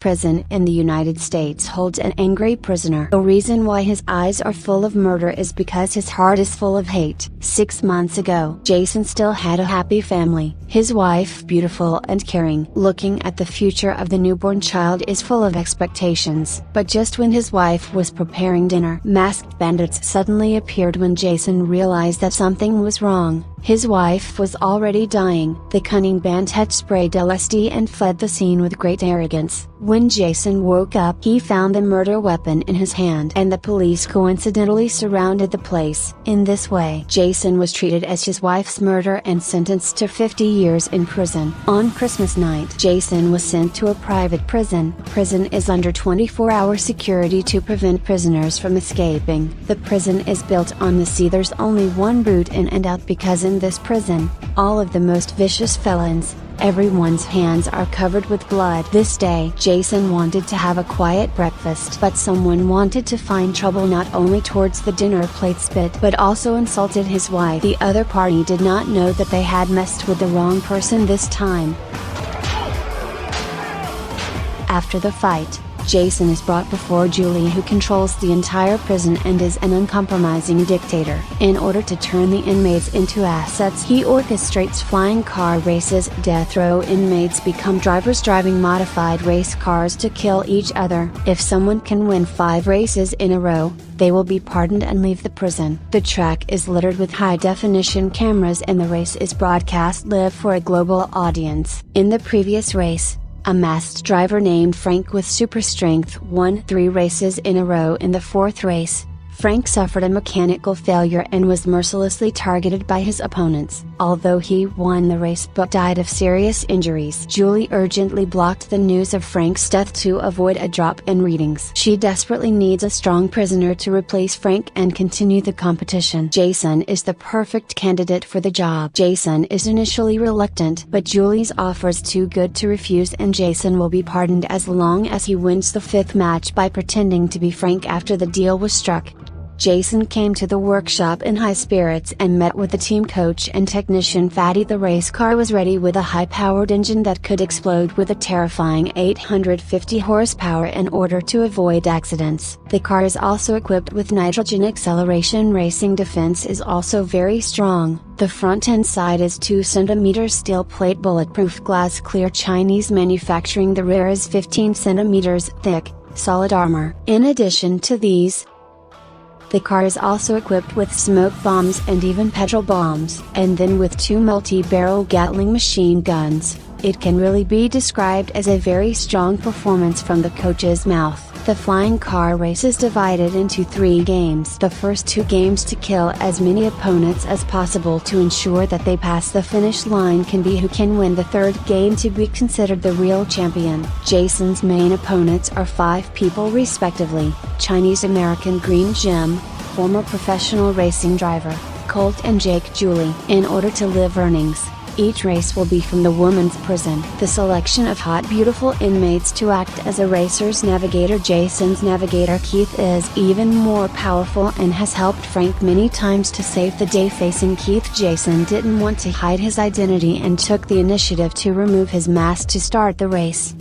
prison in the United States holds an angry prisoner. The reason why his eyes are full of murder is because his heart is full of hate. 6 months ago, Jason still had a happy family. His wife beautiful and caring. Looking at the future of the newborn child is full of expectations. But just when his wife was preparing dinner, masked bandits suddenly appeared when Jason realized that something was wrong. His wife was already dying. The cunning band had sprayed LSD and fled the scene with great arrogance. When Jason woke up, he found the murder weapon in his hand, and the police coincidentally surrounded the place. In this way, Jason was treated as his wife's murderer and sentenced to 50 years in prison. On Christmas night, Jason was sent to a private prison. Prison is under 24-hour security to prevent prisoners from escaping. The prison is built on the sea. There's only one route in and out because in this prison, all of the most vicious felons, everyone's hands are covered with blood. This day, Jason wanted to have a quiet breakfast, but someone wanted to find trouble not only towards the dinner plate spit but also insulted his wife. The other party did not know that they had messed with the wrong person this time. After the fight, Jason is brought before Julie, who controls the entire prison and is an uncompromising dictator. In order to turn the inmates into assets, he orchestrates flying car races. Death row inmates become drivers driving modified race cars to kill each other. If someone can win 5 races in a row, they will be pardoned and leave the prison. The track is littered with high-definition cameras and the race is broadcast live for a global audience. In the previous race, a masked driver named Frank with super strength won 3 races in a row. In the 4th race, Frank suffered a mechanical failure and was mercilessly targeted by his opponents. Although he won the race but died of serious injuries, Julie urgently blocked the news of Frank's death to avoid a drop in readings. She desperately needs a strong prisoner to replace Frank and continue the competition. Jason is the perfect candidate for the job. Jason is initially reluctant, but Julie's offer is too good to refuse, and Jason will be pardoned as long as he wins the 5th match by pretending to be Frank after the deal was struck. Jason came to the workshop in high spirits and met with the team coach and technician Fatty. The race car was ready with a high-powered engine that could explode with a terrifying 850 horsepower in order to avoid accidents. The car is also equipped with nitrogen acceleration. Racing defense is also very strong. The front end side is 2 cm steel plate bulletproof glass clear Chinese manufacturing. The rear is 15 cm thick, solid armor. In addition to these, the car is also equipped with smoke bombs and even petrol bombs, and then with 2 multi-barrel Gatling machine guns. It can really be described as a very strong performance from the coach's mouth. The flying car race is divided into 3 games. The first 2 games to kill as many opponents as possible to ensure that they pass the finish line can be who can win the 3rd game to be considered the real champion. Jason's main opponents are 5 people respectively: Chinese-American Green Jim, former professional racing driver, Colt, and Jake Julie. In order to live earnings, each race will be from the women's prison. The selection of hot beautiful inmates to act as a racer's navigator. Jason's navigator Keith is even more powerful and has helped Frank many times to save the day. Facing Keith, Jason didn't want to hide his identity and took the initiative to remove his mask to start the race.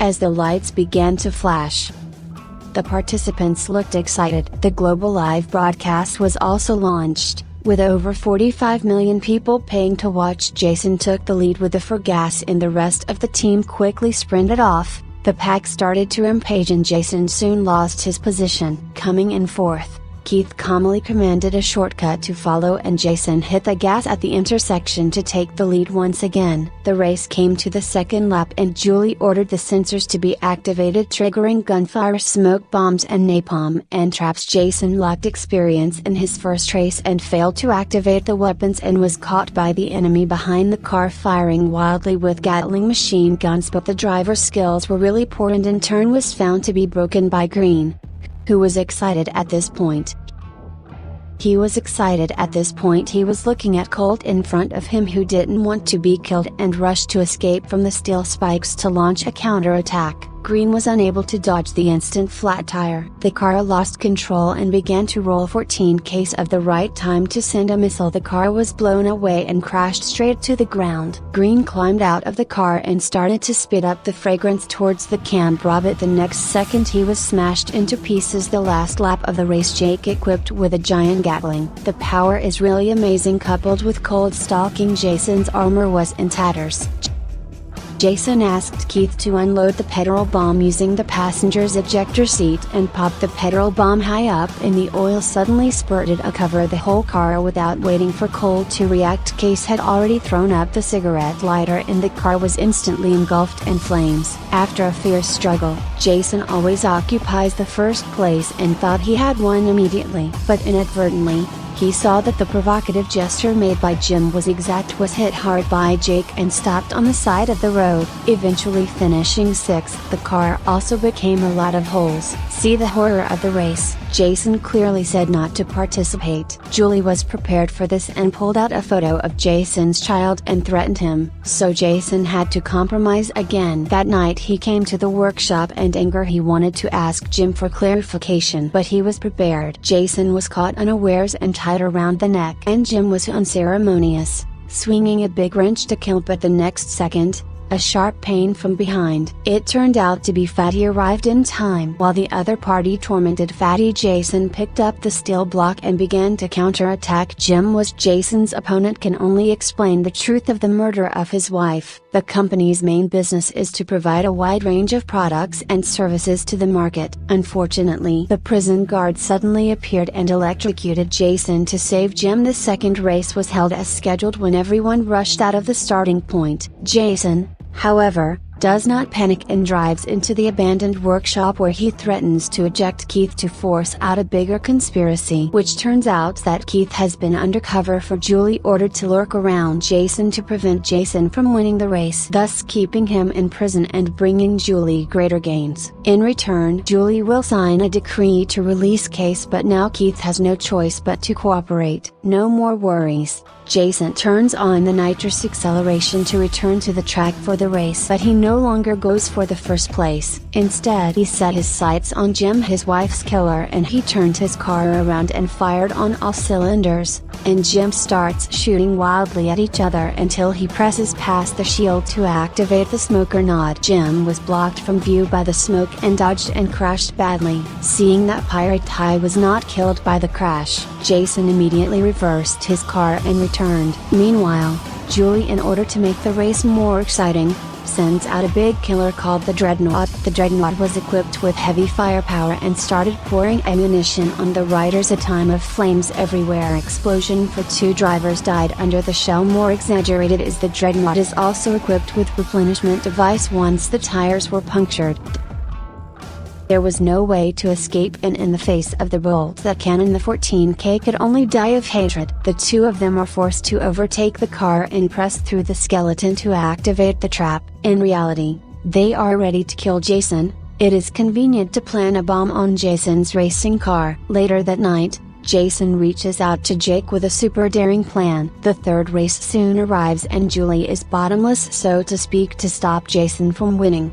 As the lights began to flash, the participants looked excited. The global live broadcast was also launched, with over 45 million people paying to watch. Jason took the lead with the gas and the rest of the team quickly sprinted off. The pack started to rampage and Jason soon lost his position. Coming in 4th, Keith calmly commanded a shortcut to follow and Jason hit the gas at the intersection to take the lead once again. The race came to the 2nd lap and Julie ordered the sensors to be activated, triggering gunfire, smoke bombs and napalm and traps. Jason lacked experience in his first race and failed to activate the weapons and was caught by the enemy behind the car firing wildly with Gatling machine guns, but the driver's skills were really poor and in turn was found to be broken by Green, who was excited at this point. He was looking at Colt in front of him, who didn't want to be killed and rushed to escape from the steel spikes to launch a counter-attack. Green was unable to dodge the instant flat tire. The car lost control and began to roll. 14 case of the right time to send a missile. The car was blown away and crashed straight to the ground. Green climbed out of the car and started to spit up the fragrance towards the camp. Robert. The next second he was smashed into pieces. The last lap of the race, Jake equipped with a giant Gatling. The power is really amazing, coupled with cold stalking. Jason's armor was in tatters. Jason asked Keith to unload the petrol bomb using the passenger's ejector seat and popped the petrol bomb high up in the oil. Suddenly spurted a cover the whole car without waiting for Cole to react. Case had already thrown up the cigarette lighter and the car was instantly engulfed in flames. After a fierce struggle, Jason always occupies the first place and thought he had won immediately, but inadvertently, he saw that the provocative gesture made by Jim was hit hard by Jake and stopped on the side of the road, eventually finishing 6th. The car also became a lot of holes. See the horror of the race. Jason clearly said not to participate. Julie was prepared for this and pulled out a photo of Jason's child and threatened him, so Jason had to compromise again. That night he came to the workshop and anger he wanted to ask Jim for clarification, but he was prepared. Jason was caught unawares and tied around the neck, and Jim was unceremonious, swinging a big wrench to kill. But the next second, a sharp pain from behind. It turned out to be Fatty arrived in time. While the other party tormented Fatty, Jason picked up the steel block and began to counterattack. Jim was Jason's opponent, can only explain the truth of the murder of his wife. The company's main business is to provide a wide range of products and services to the market. Unfortunately, the prison guard suddenly appeared and electrocuted Jason to save Jim. The second race was held as scheduled when everyone rushed out of the starting point. Jason, however, does not panic and drives into the abandoned workshop where he threatens to eject Keith to force out a bigger conspiracy, which turns out that Keith has been undercover for Julie, ordered to lurk around Jason to prevent Jason from winning the race, thus keeping him in prison and bringing Julie greater gains. In return, Julie will sign a decree to release Case, but now Keith has no choice but to cooperate. No more worries. Jason turns on the nitrous acceleration to return to the track for the race, but he no longer goes for the first place. Instead, he set his sights on Jim, his wife's killer, and he turned his car around and fired on all cylinders, and Jim starts shooting wildly at each other until he presses past the shield to activate the smoker nod. Jim was blocked from view by the smoke and dodged and crashed badly. Seeing that Pirate Ty was not killed by the crash, Jason immediately reversed his car and returned. Meanwhile, Julie, in order to make the race more exciting, sends out a big killer called the Dreadnought. The Dreadnought was equipped with heavy firepower and started pouring ammunition on the riders. A time of flames everywhere. Explosion for 2 drivers died under the shell. More exaggerated is the Dreadnought is also equipped with replenishment device once the tires were punctured. There was no way to escape, and in the face of the bolts that cannon, the 14K could only die of hatred. The two of them are forced to overtake the car and press through the skeleton to activate the trap. In reality, they are ready to kill Jason. It is convenient to plan a bomb on Jason's racing car. Later that night, Jason reaches out to Jake with a super daring plan. The third race soon arrives and Julie is bottomless, so to speak, to stop Jason from winning.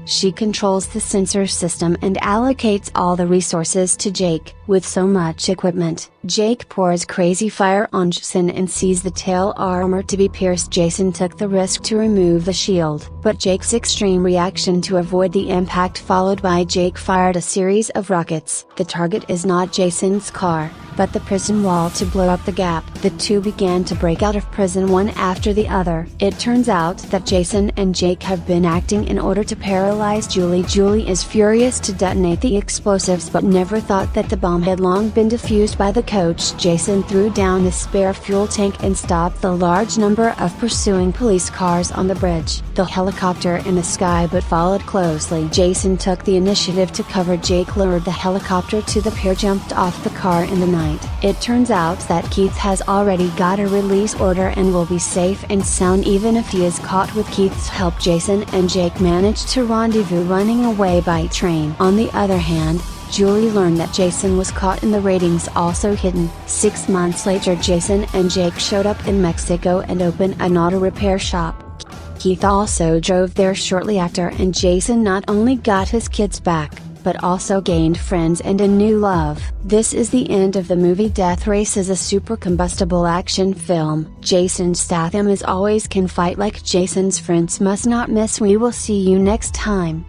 She controls the sensor system and allocates all the resources to Jake. With so much equipment, Jake pours crazy fire on Jason and sees the tail armor to be pierced. Jason took the risk to remove the shield, but Jake's extreme reaction to avoid the impact, followed by Jake fired a series of rockets. The target is not Jason's car, but the prison wall to blow up the gap. The two began to break out of prison one after the other. It turns out that Jason and Jake have been acting in order to paralyze Julie. Julie is furious to detonate the explosives, but never thought that the bomb had long been defused by the coach. Jason threw down the spare fuel tank and stopped the large number of pursuing police cars on the bridge. The helicopter in the sky but followed closely. Jason took the initiative to cover Jake, lured the helicopter to the pier, jumped off the car in the night. It turns out that Keith has already got a release order and will be safe and sound even if he is caught. With Keith's help, Jason and Jake managed to rendezvous, running away by train. On the other hand, Julie learned that Jason was caught in the ratings, also hidden. 6 months later, Jason and Jake showed up in Mexico and opened an auto repair shop. Keith also drove there shortly after, and Jason not only got his kids back, but also gained friends and a new love. This is the end of the movie Death Race as a super combustible action film. Jason Statham as always can fight like Jason's friends must not miss. We will see you next time.